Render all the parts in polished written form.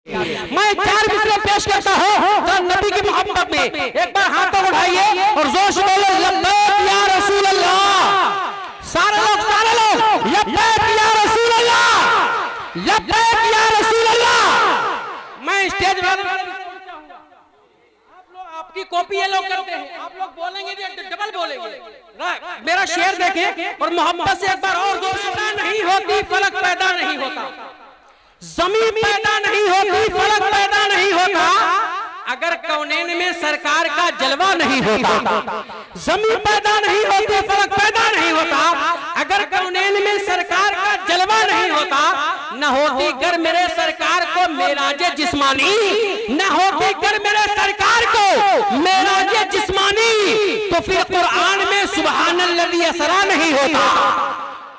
मैं 4 मिसरे पेश करता हूँ तो नबी की मोहब्बत में एक बार हाथों उठाइए और जोर से बोलो लब्बैक या रसूल अल्लाह। सारे लोग लब्बैक या रसूल अल्लाह, लब्बैक या रसूल अल्लाह। मैं स्टेज पर आपकी कॉपी ये लोग करते हैं, आप लोग बोलेंगे डबल बोलेंगे। मेरा शेर देखें और मोहब्बत से एक बार और जोर से। नहीं होती फलक पैदा नहीं होता, ज़मीन पैदा नहीं होती फलक पैदा नहीं होता, अगर कौनैन में सरकार का जलवा नहीं होता। ज़मीन पैदा नहीं होती फलक पैदा नहीं होता, अगर कौनैन में सरकार का जलवा नहीं होता। न होती गर मेरे सरकार को मेराजे जिस्मानी, न होती गर मेरे सरकार को मेराजे जिस्मानी, तो फिर कुरान में सुबहानल्लज़ी असरा नहीं होता।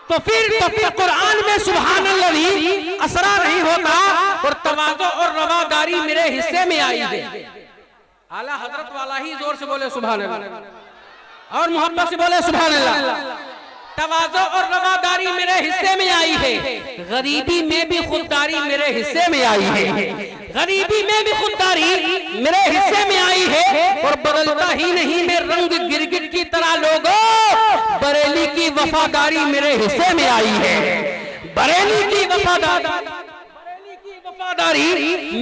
तो फिर कुरान में सुबहानल्लाह असरा नहीं होता और तवाज़ो और रवादारी मेरे हिस्से में आई है। आला हजरत वाला ही जोर से बोले सुभान अल्लाह और मोहब्बत से बोले सुभान अल्लाह। तवाज़ो और रवादारी मेरे हिस्से में आई है, गरीबी में भी खुददारी मेरे हिस्से में आई है, गरीबी में भी खुददारी मेरे हिस्से में आई है। और बदलता ही नहीं मैं रंग गिरगिट की तरह लोगों, बरेली की वफादारी मेरे हिस्से में आई है, बरेली की वफादारी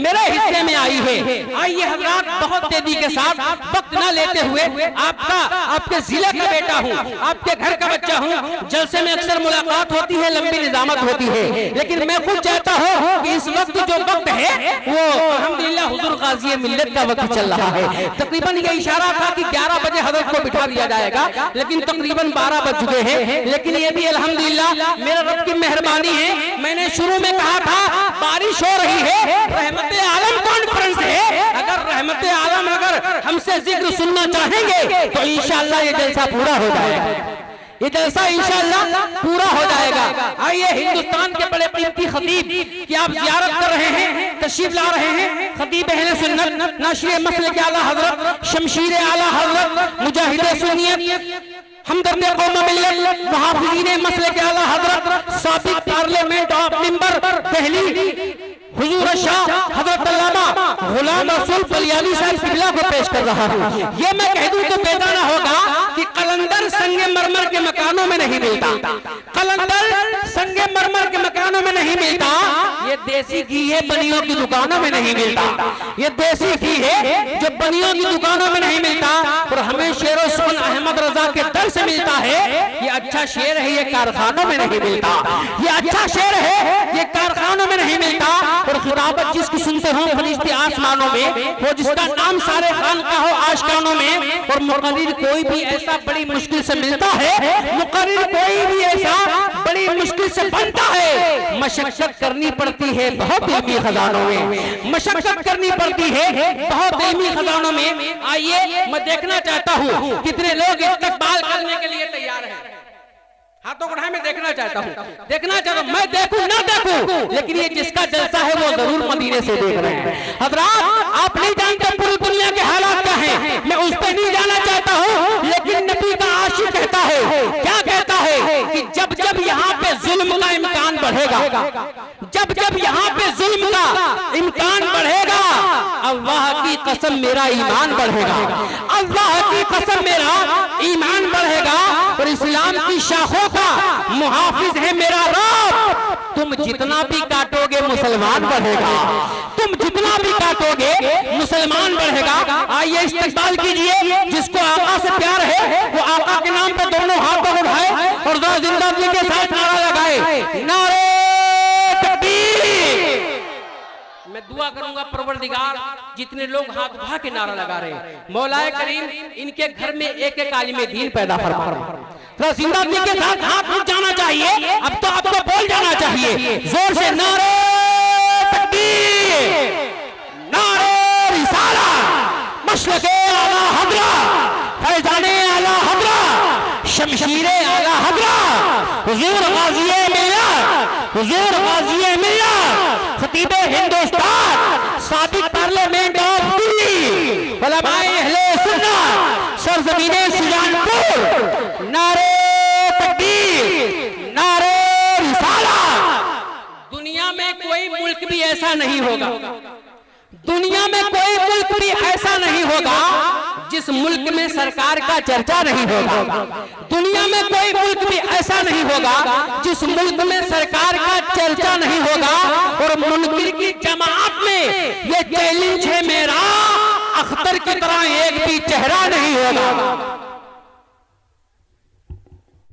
मेरे हिस्से में आई है। आइए हजरात बहुत तेजी के साथ वक्त न लेते हुए, आपके जिले का बेटा हूँ, आपके घर का बच्चा हूँ। जलसे में अक्सर मुलाकात होती है, लंबी निजामत होती है, लेकिन मैं खुद चाहता हूँ कि इस वक्त जो वक्त है वो अल्हम्दुलिल्लाह हुजूर गाज़ी मिल्लत का वक्त चल रहा है। तकरीबन ये इशारा था कि 11 बजे हजरत को बिठा दिया जाएगा, लेकिन तकरीबन 12 बज चुके हैं। लेकिन ये भी अल्हम्दुलिल्लाह मेरे रब की मेहरबानी है। मैंने शुरू में कहा था बारिश हो रही है, रहमते आलम कॉन्फ्रेंस है। अगर रहमते आलम अगर हमसे जिक्र सुनना चाहेंगे तो इंशाअल्लाह ये जलसा पूरा हो जाएगा, ये जलसा इंशाअल्लाह पूरा हो जाएगा। आइए हिंदुस्तान के बड़े कीमती खतीब की आप जियारत कर रहे हैं, तशरीफ ला रहे हैं। खतीब अहले सुन्नत, नाशिर मसलक आला हजरत, शमशीर आला हजरत, मुजाहिद सुन्नियत, हमदर्द कौम मिल्लत, मुहाफिज़ीन मसलक आला हजरत, साबिक पार्लियामेंट ऑफ मेंबर दिल्ली हुजूर शाह हजरत अल्लामा गुलाम रसूल बलियाली साहब किबला को पेश कर रहा हूँ। ये मैं कह दूं तो बेजाना होगा कि कलंदर संगे मरमर के मकानों में नहीं मिलता, कलंदर संगे मरमर के मकानों में नहीं मिलता। ये देसी घी है, बनियों की दुकानों में नहीं मिलता। ये देसी घी है जो बनियों की दुकानों में नहीं मिलता, और हमें शेरो सुमन अहमद रजा के दर से मिलता है। ये अच्छा शेर है, ये कारखानों में नहीं मिलता। ये अच्छा शेर है, ये कारखानों में नहीं मिलता। और खिताबत जिसकी सुनते हो फरिश्ते आसमानों में, वो जिसका नाम सारे खान का हो आशकानों में। और मुकर्रिर कोई भी ऐसा बड़ी मुश्किल से मिलता है, मुकर्रिर कोई भी ऐसा बड़ी मुश्किल से बनता है। मशक्कत करनी पड़ती है बहुत इल्मी खजानों में, मशक्कत करनी पड़ती है बहुत इल्मी खजानों में। आइए मैं देखना चाहता हूँ कितने लोग इस्तकबाल करने के लिए तैयार हैं। हाथों को मैं देखना चाहता हूँ, देखना चाहता हूँ। मैं देखूं ना देखूं, लेकिन ये जिसका जलसा है वो जरूर मदीने से देख रहे हैं। हजरात आप नहीं जानते पूरी दुनिया के हालात क्या हैं, मैं उस पर नहीं जाना चाहता हूँ, लेकिन नबी का आशिक कहता है, क्या कहता है कि जब जब यहाँ पे जुल्म का इम्कान बढ़ेगा, जब जब यहाँ पे जुल्म का इम्कान बढ़ेगा, अल्लाह की कसम मेरा ईमान बढ़ेगा, अल्लाह की कसम मेरा ईमान बढ़ेगा। और इस्लाम की शाखों का मुहाफिज है मेरा रब। तुम जितना भी काटोगे मुसलमान बढ़ेगा, तुम जितना भी काटोगे मुसलमान बढ़ेगा। आइए इस्तकबाल कीजिए, जिसको आका से प्यार है वो आका के नाम पे दोनों हाथ उठाए और जिंदगी के साथ नारा लगाए, नारे तकबीर। मैं दुआ करूंगा परवरदिगार जितने लोग हाथ उठा के नारा लगा रहे हैं, मौलाए करीम इनके घर में एक एक आलिम दीन पैदा फरमा। जिंदगी के साथ हाथ उठ जाना चाहिए, अब तो आपको बोल जाना चाहिए जोर से, नारे तकबीर, नारे रिसाला, मशरक़े आला हज़रा, फैज़ाने आला हज़रा, शमशीरे आला हज़रा, हुजूर गाज़ी मिल्लत, हुजूर गाज़ी मिल्लत, खतीबे हिंदुस्तान, साबिक पार्लियामेंट ऑफ दिल्ली, उलमाए अहले सुन्नत, सरज़मीने सुजानपुर, नारे तकबीर, नारे रिसाला। दुनिया में कोई मुल्क भी ऐसा चर्चा नहीं होगा। दुनिया में कोई मुल्क भी ऐसा नहीं होगा जिस मुल्क में सरकार का चर्चा नहीं होगा। दुनिया में कोई मुल्क भी ऐसा नहीं होगा जिस मुल्क में सरकार का चर्चा नहीं होगा। और मुनकिर की जमात में ये चैलेंज है मेरा, अख्तर की तरह एक भी चेहरा नहीं होगा।